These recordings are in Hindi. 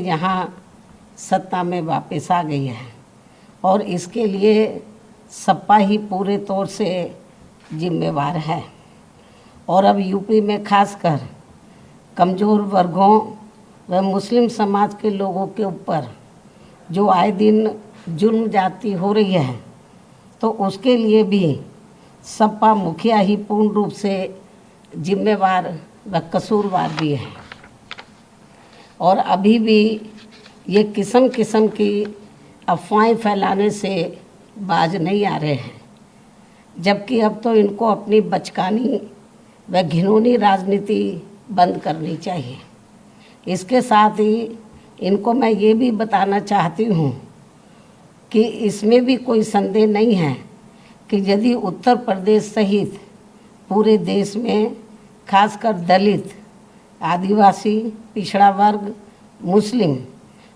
यहाँ सत्ता में वापस आ गई है और इसके लिए सपा ही पूरे तौर से जिम्मेवार है। और अब यूपी में खासकर कमज़ोर वर्गों व मुस्लिम समाज के लोगों के ऊपर जो आए दिन जुल्म जाती हो रही है, तो उसके लिए भी सपा मुखिया ही पूर्ण रूप से जिम्मेवार व कसूरवार भी है। और अभी भी ये किस्म किस्म की अफवाहें फैलाने से बाज नहीं आ रहे हैं, जबकि अब तो इनको अपनी बचकानी व घिनौनी राजनीति बंद करनी चाहिए। इसके साथ ही इनको मैं ये भी बताना चाहती हूँ कि इसमें भी कोई संदेह नहीं है कि यदि उत्तर प्रदेश सहित पूरे देश में खासकर दलित, आदिवासी, पिछड़ा वर्ग, मुस्लिम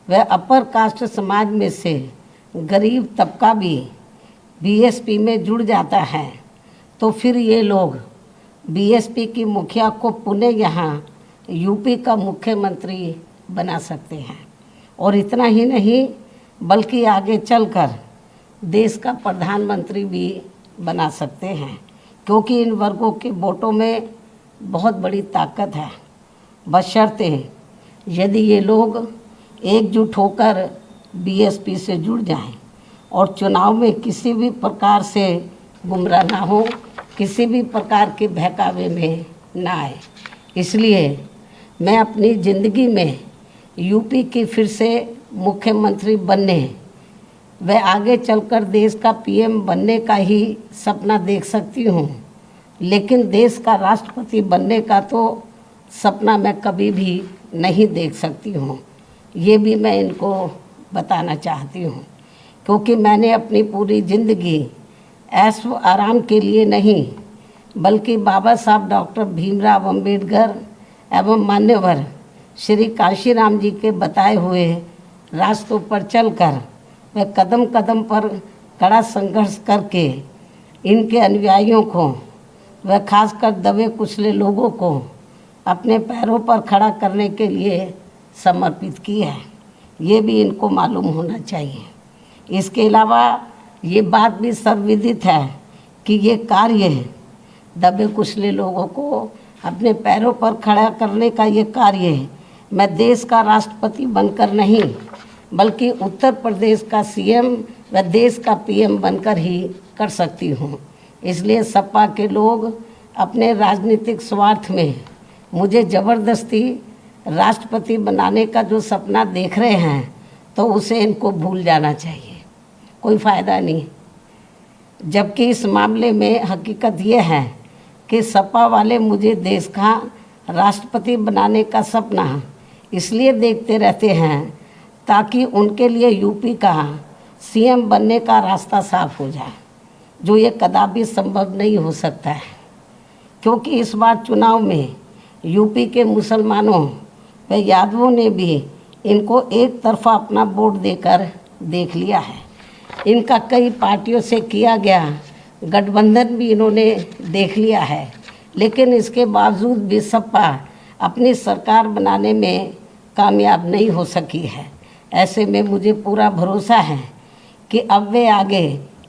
व अपर कास्ट समाज में से गरीब तबका भी बीएसपी में जुड़ जाता है, तो फिर ये लोग बीएसपी की मुखिया को पुनः यहाँ यूपी का मुख्यमंत्री बना सकते हैं। और इतना ही नहीं बल्कि आगे चलकर देश का प्रधानमंत्री भी बना सकते हैं, क्योंकि इन वर्गों के वोटों में बहुत बड़ी ताकत है, बशर्ते यदि ये लोग एकजुट होकर बीएसपी से जुड़ जाएं और चुनाव में किसी भी प्रकार से गुमराह ना हो, किसी भी प्रकार के बहकावे में ना आए। इसलिए मैं अपनी ज़िंदगी में यूपी की फिर से मुख्यमंत्री बनने व आगे चलकर देश का पीएम बनने का ही सपना देख सकती हूँ, लेकिन देश का राष्ट्रपति बनने का तो सपना मैं कभी भी नहीं देख सकती हूँ। ये भी मैं इनको बताना चाहती हूँ, क्योंकि मैंने अपनी पूरी ज़िंदगी ऐश व आराम के लिए नहीं बल्कि बाबा साहब डॉक्टर भीमराव अंबेडकर एवं मान्यवर श्री काशीराम जी के बताए हुए रास्तों पर चलकर व कदम कदम पर कड़ा संघर्ष करके इनके अनुयायियों को व खासकर दबे कुचले लोगों को अपने पैरों पर खड़ा करने के लिए समर्पित की है। ये भी इनको मालूम होना चाहिए। इसके अलावा ये बात भी सर्वविदित है कि ये कार्य दबे कुचले लोगों को अपने पैरों पर खड़ा करने का ये कार्य मैं देश का राष्ट्रपति बनकर नहीं बल्कि उत्तर प्रदेश का सीएम व देश का पीएम बनकर ही कर सकती हूँ। इसलिए सपा के लोग अपने राजनीतिक स्वार्थ में मुझे ज़बरदस्ती राष्ट्रपति बनाने का जो सपना देख रहे हैं, तो उसे इनको भूल जाना चाहिए, कोई फ़ायदा नहीं। जबकि इस मामले में हकीकत ये है कि सपा वाले मुझे देश का राष्ट्रपति बनाने का सपना इसलिए देखते रहते हैं ताकि उनके लिए यूपी का सीएम बनने का रास्ता साफ हो जाए, जो ये कदापि संभव नहीं हो सकता है। क्योंकि इस बार चुनाव में यूपी के मुसलमानों व यादवों ने भी इनको एक तरफा अपना वोट देकर देख लिया है। इनका कई पार्टियों से किया गया गठबंधन भी इन्होंने देख लिया है, लेकिन इसके बावजूद भी सपा अपनी सरकार बनाने में कामयाब नहीं हो सकी है। ऐसे में मुझे पूरा भरोसा है कि अब वे आगे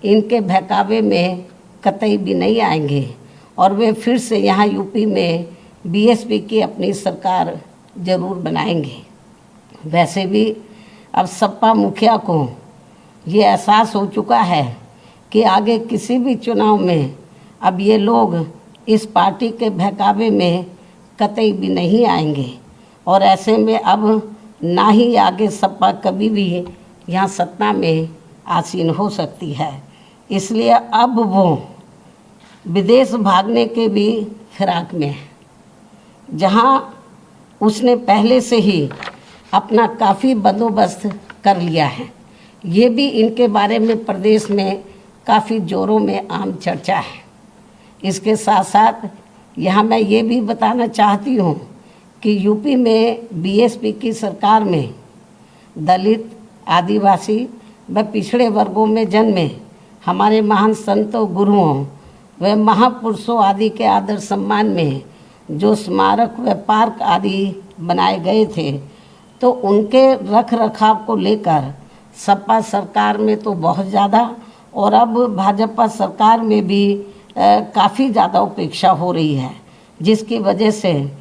इनके बहकावे में कतई भी नहीं आएंगे और वे फिर से यहाँ यूपी में बीएसपी की अपनी सरकार ज़रूर बनाएंगे। वैसे भी अब सपा मुखिया को ये एहसास हो चुका है कि आगे किसी भी चुनाव में अब ये लोग इस पार्टी के बहकावे में कतई भी नहीं आएंगे और ऐसे में अब ना ही आगे सपा कभी भी यहाँ सत्ता में आसीन हो सकती है। इसलिए अब वो विदेश भागने के भी फिराक में है, जहाँ उसने पहले से ही अपना काफ़ी बंदोबस्त कर लिया है। ये भी इनके बारे में प्रदेश में काफ़ी ज़ोरों में आम चर्चा है। इसके साथ साथ यहाँ मैं ये भी बताना चाहती हूँ कि यूपी में बीएसपी की सरकार में दलित, आदिवासी व पिछड़े वर्गों में जन्मे हमारे महान संतों, गुरुओं व महापुरुषों आदि के आदर सम्मान में जो स्मारक व पार्क आदि बनाए गए थे, तो उनके रख रखाव को लेकर सपा सरकार में तो बहुत ज़्यादा और अब भाजपा सरकार में भी काफ़ी ज़्यादा उपेक्षा हो रही है, जिसकी वजह से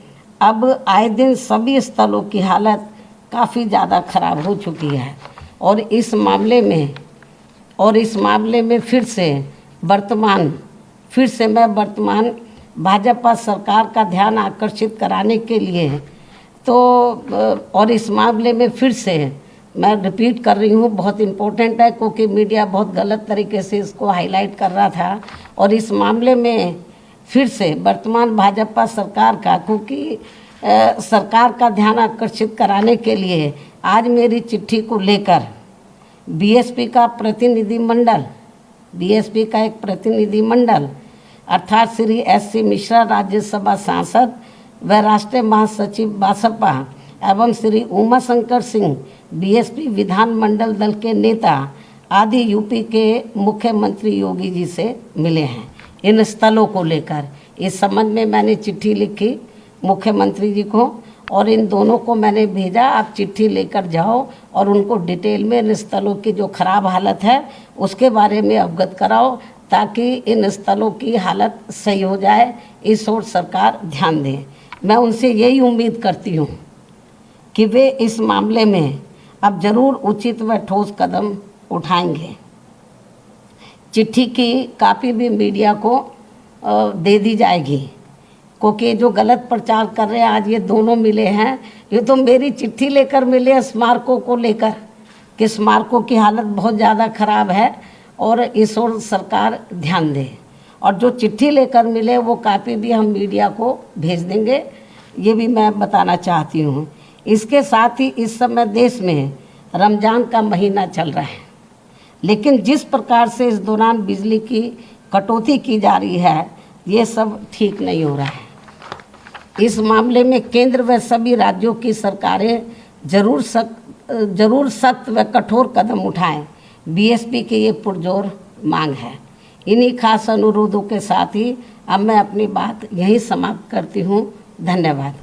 अब आए दिन सभी स्थलों की हालत काफ़ी ज़्यादा खराब हो चुकी है। और इस मामले में फिर से मैं वर्तमान भाजपा सरकार का ध्यान आकर्षित कराने के लिए और इस मामले में फिर से मैं रिपीट कर रही हूँ, बहुत इम्पोर्टेंट है क्योंकि मीडिया बहुत गलत तरीके से इसको हाईलाइट कर रहा था। और इस मामले में फिर से वर्तमान भाजपा सरकार का, क्योंकि सरकार का ध्यान आकर्षित कराने के लिए आज मेरी चिट्ठी को लेकर बीएसपी का एक प्रतिनिधिमंडल अर्थात श्री एस.सी. मिश्रा राज्यसभा सांसद व राष्ट्रीय महासचिव बसपा एवं श्री उमा शंकर सिंह बीएसपी विधानमंडल दल के नेता आदि यूपी के मुख्यमंत्री योगी जी से मिले हैं। इन स्थलों को लेकर इस संबंध में मैंने चिट्ठी लिखी मुख्यमंत्री जी को और इन दोनों को मैंने भेजा, आप चिट्ठी लेकर जाओ और उनको डिटेल में इन स्थलों की जो खराब हालत है उसके बारे में अवगत कराओ ताकि इन स्थलों की हालत सही हो जाए, इस ओर सरकार ध्यान दे। मैं उनसे यही उम्मीद करती हूँ कि वे इस मामले में अब जरूर उचित व ठोस कदम उठाएंगे। चिट्ठी की कापी भी मीडिया को दे दी जाएगी क्योंकि जो गलत प्रचार कर रहे हैं, आज ये दोनों मिले हैं, ये तो मेरी चिट्ठी लेकर मिले स्मारकों को लेकर कि स्मारकों की हालत बहुत ज़्यादा खराब है और इस ओर सरकार ध्यान दे। और जो चिट्ठी लेकर मिले वो कापी भी हम मीडिया को भेज देंगे, ये भी मैं बताना चाहती हूँ। इसके साथ ही इस समय देश में रमज़ान का महीना चल रहा है, लेकिन जिस प्रकार से इस दौरान बिजली की कटौती की जा रही है ये सब ठीक नहीं हो रहा है। इस मामले में केंद्र व सभी राज्यों की सरकारें जरूर सख्त व कठोर कदम उठाएं, बीएसपी की ये पुरजोर मांग है। इन्हीं खास अनुरोधों के साथ ही अब मैं अपनी बात यहीं समाप्त करती हूँ। धन्यवाद।